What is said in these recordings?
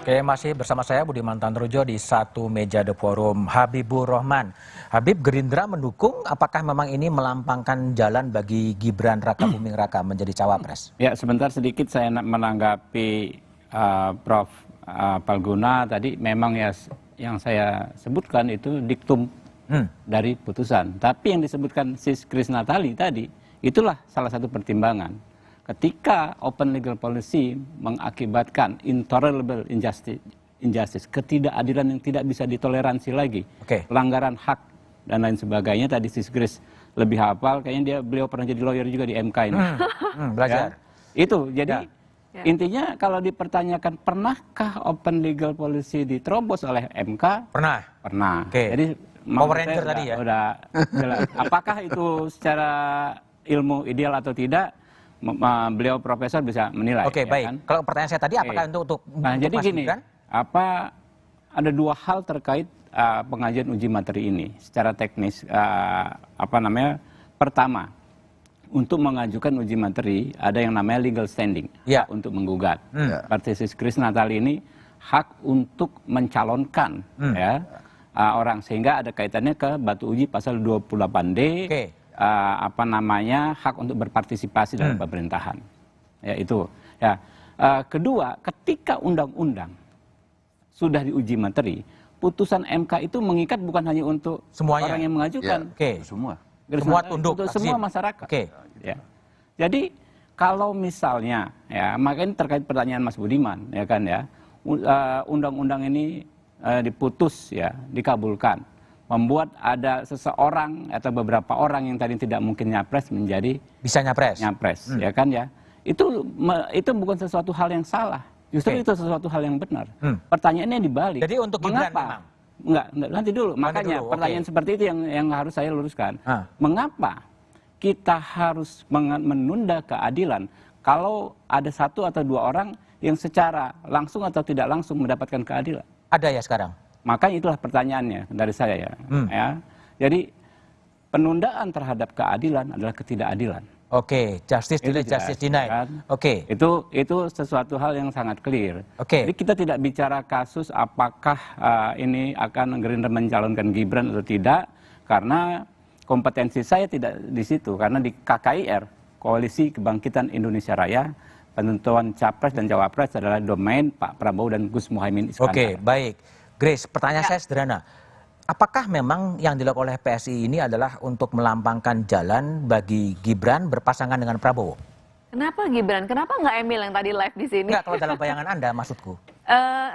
Oke, masih bersama saya Budiman Tanrujo di satu meja The Forum. Habibur Rahman. Habib, Gerindra mendukung, apakah memang ini melampangkan jalan bagi Gibran Rakabuming Raka menjadi cawapres? Ya, sebentar sedikit saya menanggapi Prof. Palguna tadi. Memang ya yang saya sebutkan itu diktum dari putusan. Tapi yang disebutkan Sis Krisnatali tadi, itulah salah satu pertimbangan. Ketika open legal policy mengakibatkan intolerable injustice, ketidakadilan yang tidak bisa ditoleransi lagi, pelanggaran hak dan lain sebagainya. Tadi Sis Kris lebih hafal, kayaknya beliau pernah jadi lawyer juga di MK ini. Belajar. Ya, itu, jadi intinya kalau dipertanyakan pernahkah open legal policy diterobos oleh MK? Pernah. Pernah. Jadi Power Ranger tadi ya. Udah jelas. Apakah itu secara ilmu ideal atau tidak? Beliau profesor bisa menilai. Oke, baik. Kan? Kalau pertanyaan saya tadi, apakah untuk jadi gini, ada dua hal terkait pengajuan uji materi ini secara teknis. Pertama, untuk mengajukan uji materi ada yang namanya legal standing, hak untuk menggugat. Partai Sis Krisnatali ini hak untuk mencalonkan orang, sehingga ada kaitannya ke batu uji pasal 28D. Hak untuk berpartisipasi dalam pemerintahan. Ya, itu. Ya. Kedua, ketika undang-undang sudah diuji materi, putusan MK itu mengikat bukan hanya untuk orang yang mengajukan, semua tunduk, untuk semua masyarakat. Ya. Jadi kalau misalnya, ya, makanya terkait pertanyaan Mas Budiman, ya kan ya, undang-undang ini diputus, ya, dikabulkan, membuat ada seseorang atau beberapa orang yang tadi tidak mungkin nyapres menjadi bisa nyapres, ya kan ya. Itu bukan sesuatu hal yang salah, justru itu sesuatu hal yang benar. Pertanyaannya dibalik. Jadi untuk Gibran mengapa? Enggak, nanti dulu. Makanya pertanyaan seperti itu yang harus saya luruskan. Mengapa kita harus menunda keadilan kalau ada satu atau dua orang yang secara langsung atau tidak langsung mendapatkan keadilan? Ada ya sekarang. Makanya itulah pertanyaannya dari saya ya. Jadi penundaan terhadap keadilan adalah ketidakadilan. Justice delayed, justice denied. Kan? Itu sesuatu hal yang sangat clear. Jadi kita tidak bicara kasus apakah ini akan Gerindra mencalonkan Gibran atau tidak, karena kompetensi saya tidak di situ. Karena di KKIR, Koalisi Kebangkitan Indonesia Raya, penentuan capres dan cawapres adalah domain Pak Prabowo dan Gus Muhaimin Iskandar. Baik. Grace, pertanyaan saya sederhana. Apakah memang yang dilakukan oleh PSI ini adalah untuk melampangkan jalan bagi Gibran berpasangan dengan Prabowo? Kenapa Gibran? Kenapa nggak Emil yang tadi live di sini? Enggak, kalau dalam bayangan Anda, maksudku.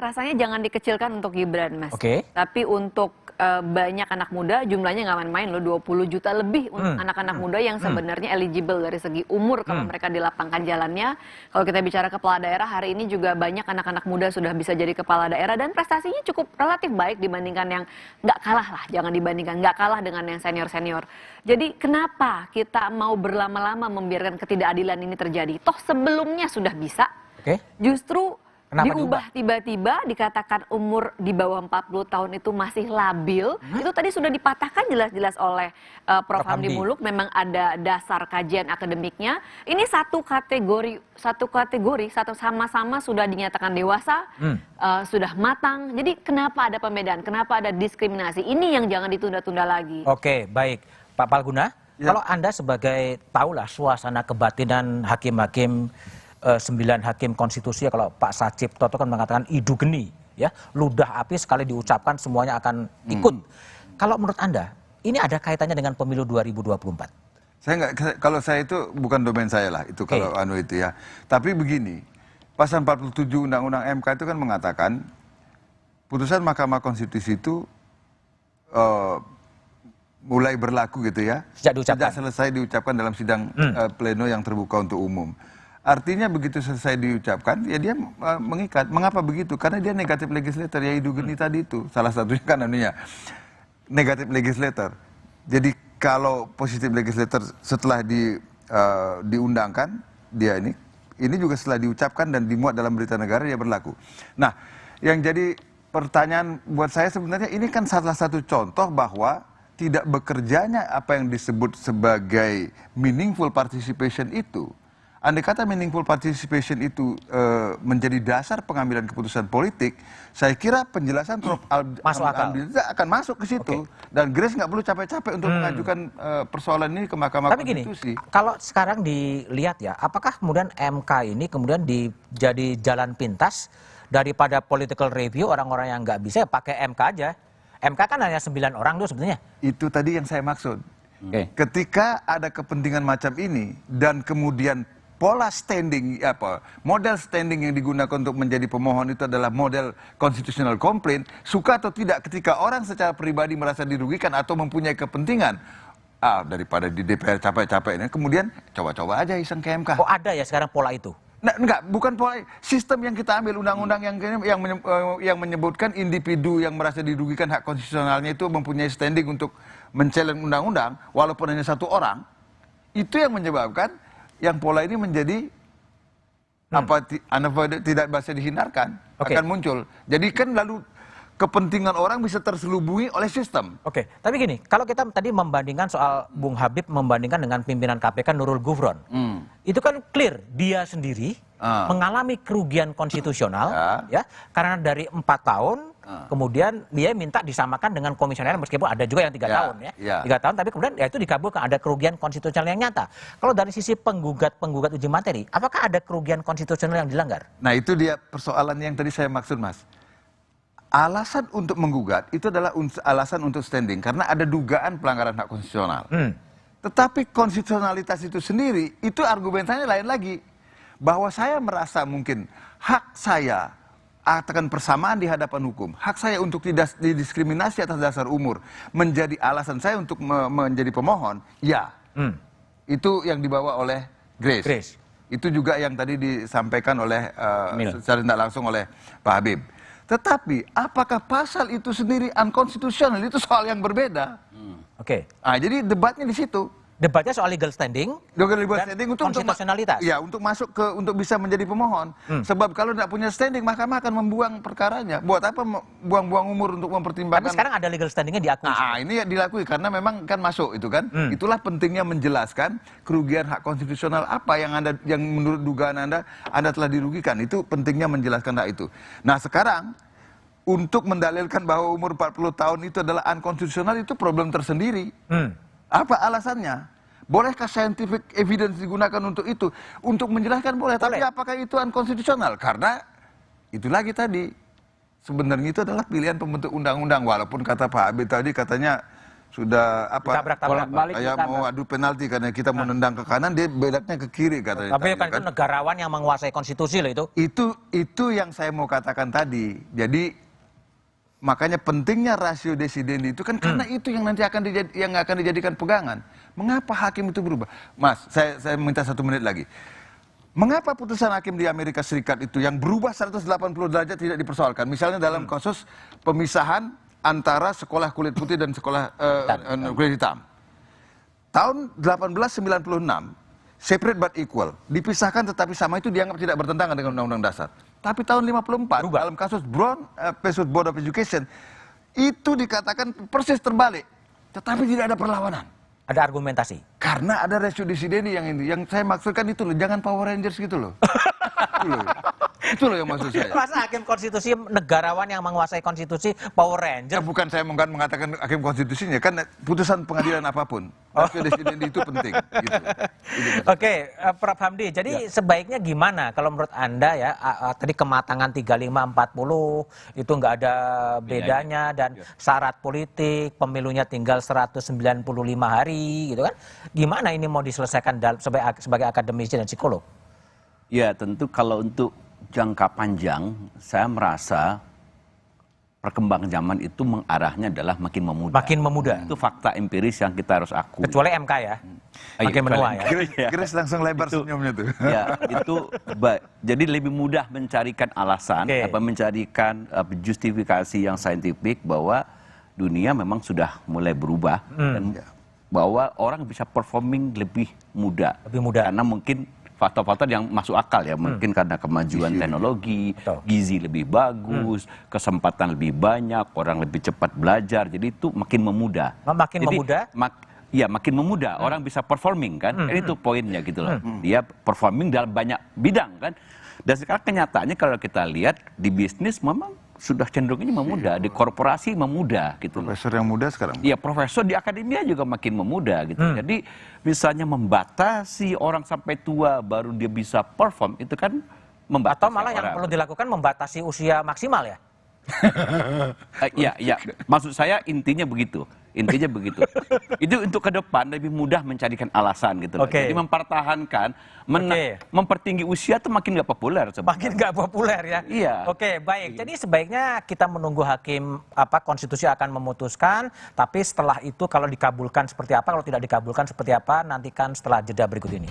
Rasanya jangan dikecilkan untuk Gibran, Mas. Tapi untuk banyak anak muda, jumlahnya nggak main-main loh, 20 juta lebih anak-anak muda yang sebenarnya eligible dari segi umur kalau mereka dilapangkan jalannya. Kalau kita bicara kepala daerah, hari ini juga banyak anak-anak muda sudah bisa jadi kepala daerah dan prestasinya cukup relatif baik dibandingkan yang nggak kalah lah, jangan dibandingkan, nggak kalah dengan yang senior-senior. Jadi kenapa kita mau berlama-lama membiarkan ketidakadilan ini terjadi? Toh sebelumnya sudah bisa, justru diubah tiba-tiba, dikatakan umur di bawah 40 tahun itu masih labil. Itu tadi sudah dipatahkan jelas-jelas oleh Prof. Hamdi Muluk, memang ada dasar kajian akademiknya. Ini satu kategori sama-sama sudah dinyatakan dewasa, sudah matang. Jadi kenapa ada pembedaan, kenapa ada diskriminasi? Ini yang jangan ditunda-tunda lagi. Baik. Pak Palguna, kalau Anda sebagai tahulah suasana kebatinan hakim-hakim 9 hakim konstitusi, kalau Pak Sajib Toto kan mengatakan idu geni, ya, ludah api sekali diucapkan semuanya akan ikut. Kalau menurut Anda, ini ada kaitannya dengan pemilu 2024? Kalau saya itu bukan domain saya lah, itu kalau itu ya. Tapi begini, pasal 47 Undang-Undang MK itu kan mengatakan putusan Mahkamah Konstitusi itu mulai berlaku gitu ya, sejak selesai diucapkan dalam sidang pleno yang terbuka untuk umum. Artinya begitu selesai diucapkan, ya dia mengikat. Mengapa begitu? Karena dia negatif legislator, ya Idu Geni tadi itu. Salah satunya kan anunya, negatif legislator. Jadi kalau positif legislator setelah diundangkan, dia ini juga setelah diucapkan dan dimuat dalam berita negara, dia berlaku. Nah, yang jadi pertanyaan buat saya sebenarnya, ini kan salah satu contoh bahwa tidak bekerjanya apa yang disebut sebagai meaningful participation itu Andai kata meaningful participation itu menjadi dasar pengambilan keputusan politik, saya kira penjelasan Prof. Hamdi akan masuk ke situ. Dan Grace nggak perlu capek-capek untuk mengajukan persoalan ini ke Mahkamah Konstitusi. Gini, kalau sekarang dilihat ya, apakah kemudian MK ini kemudian jadi jalan pintas daripada political review, orang-orang yang nggak bisa pakai MK aja. MK kan hanya 9 orang tuh sebenarnya. Itu tadi yang saya maksud. Ketika ada kepentingan macam ini dan kemudian pola standing model standing yang digunakan untuk menjadi pemohon itu adalah model constitutional complaint, suka atau tidak ketika orang secara pribadi merasa dirugikan atau mempunyai kepentingan daripada di DPR capek-capek ini, kemudian coba-coba aja iseng ke MK. Oh, ada ya sekarang pola itu? Nah, enggak, bukan pola sistem yang kita ambil, undang-undang yang menyebutkan individu yang merasa dirugikan hak konstitusionalnya itu mempunyai standing untuk men-challenge undang-undang walaupun hanya 1 orang. Itu yang menyebabkan yang pola ini menjadi tidak bisa dihindarkan, akan muncul. Jadi kan lalu kepentingan orang bisa terselubungi oleh sistem. Tapi gini, kalau kita tadi membandingkan soal Bung Habib membandingkan dengan pimpinan KPK Nurul Gufron, itu kan clear dia sendiri mengalami kerugian konstitusional, ya, karena dari 4 tahun. Kemudian dia minta disamakan dengan komisioner meskipun ada juga yang 3 tahun ya. 3 tahun tapi kemudian ya itu dikabulkan, ada kerugian konstitusional yang nyata. Kalau dari sisi penggugat uji materi, apakah ada kerugian konstitusional yang dilanggar? Nah, itu dia persoalan yang tadi saya maksud, Mas. Alasan untuk menggugat itu adalah alasan untuk standing karena ada dugaan pelanggaran hak konstitusional. Tetapi konstitusionalitas itu sendiri itu argumentanya lain lagi. Bahwa saya merasa mungkin hak saya akan persamaan di hadapan hukum, hak saya untuk tidak didiskriminasi atas dasar umur menjadi alasan saya untuk menjadi pemohon, ya. Itu yang dibawa oleh Grace. Itu juga yang tadi disampaikan oleh secara tidak langsung oleh Pak Habib. Tetapi apakah pasal itu sendiri unconstitutional, itu soal yang berbeda. Jadi debatnya di situ. Debatnya soal legal standing, untuk konstitusionalitas. Ya, untuk masuk untuk bisa menjadi pemohon. Sebab kalau tidak punya standing, mahkamah akan membuang perkaranya. Buat apa buang-buang umur untuk mempertimbangkan? Tapi sekarang ada legal standingnya diakui. Ini dilakui karena memang kan masuk itu kan. Itulah pentingnya menjelaskan kerugian hak konstitusional apa yang menurut dugaan Anda telah dirugikan. Itu pentingnya menjelaskan hak itu. Nah, sekarang untuk mendalilkan bahwa umur 40 tahun itu adalah unconstitutional itu problem tersendiri. Apa alasannya? Bolehkah scientific evidence digunakan untuk itu? Untuk menjelaskan boleh, tapi apakah itu unconstitutional? Karena itu lagi tadi, sebenarnya itu adalah pilihan pembentuk undang-undang. Walaupun kata Pak Habib tadi katanya sudah kayak mau adu penalti karena kita menendang ke kanan, dia belatnya ke kiri katanya. Tapi kan itu negarawan yang menguasai konstitusi loh itu. Itu yang saya mau katakan tadi. Jadi makanya pentingnya rasio desidendi itu kan karena itu yang nanti akan dijadikan pegangan. Mengapa hakim itu berubah? Mas, saya minta 1 menit lagi. Mengapa putusan hakim di Amerika Serikat itu yang berubah 180 derajat tidak dipersoalkan? Misalnya dalam kasus pemisahan antara sekolah kulit putih dan sekolah kulit hitam. Tahun 1896, separate but equal, dipisahkan tetapi sama itu dianggap tidak bertentangan dengan Undang-Undang Dasar. Tapi tahun 54 dalam kasus Brown versus Board of Education itu dikatakan persis terbalik, tetapi tidak ada perlawanan. Ada argumentasi. Karena ada ratio desidendi yang ini. Yang saya maksudkan itu loh, jangan Power Rangers gitu loh. Itu loh yang maksud saya. Masa hakim konstitusi negarawan yang menguasai konstitusi Power Ranger? Ya, bukan saya mengatakan hakim konstitusinya, kan putusan pengadilan apapun. Ratio desidendi itu penting. Gitu. Prof. Hamdi, jadi sebaiknya gimana kalau menurut Anda ya, tadi kematangan 35-40 itu nggak ada bedanya dan syarat politik, pemilunya tinggal 195 hari gitu kan. Gimana ini mau diselesaikan sebagai akademisi dan psikolog? Ya tentu kalau untuk jangka panjang saya merasa perkembangan zaman itu mengarahnya adalah makin memudah. Makin memudah. Itu fakta empiris yang kita harus akui. Kecuali MK ya. Makin menua ya. Grace langsung lebar senyumnya tuh. Ya, jadi lebih mudah mencarikan alasan, mencarikan justifikasi yang saintifik bahwa dunia memang sudah mulai berubah dan bahwa orang bisa performing lebih mudah. Karena mungkin faktor-faktor yang masuk akal ya, mungkin karena kemajuan teknologi, gizi lebih bagus, kesempatan lebih banyak, orang lebih cepat belajar, jadi itu makin memudah. Makin memudah? Ya makin memudah, orang bisa performing kan, itu poinnya gitu loh. Dia performing dalam banyak bidang kan. Dan sekarang kenyataannya kalau kita lihat di bisnis memang sudah cenderungnya memudah, di korporasi memudah gitu. Profesor yang muda sekarang. Iya, profesor di akademia juga makin memudah gitu. Jadi misalnya membatasi orang sampai tua baru dia bisa perform, itu kan membatasi. Atau malah yang perlu dilakukan membatasi usia maksimal ya? Iya, maksud saya intinya begitu. Itu untuk ke depan lebih mudah mencarikan alasan gitu loh. Jadi mempertahankan, mempertinggi usia tuh makin nggak populer sebenarnya. Makin nggak populer ya. Iya. Oke, baik. Jadi sebaiknya kita menunggu hakim konstitusi akan memutuskan, tapi setelah itu kalau dikabulkan seperti apa, kalau tidak dikabulkan seperti apa, nantikan setelah jeda berikut ini.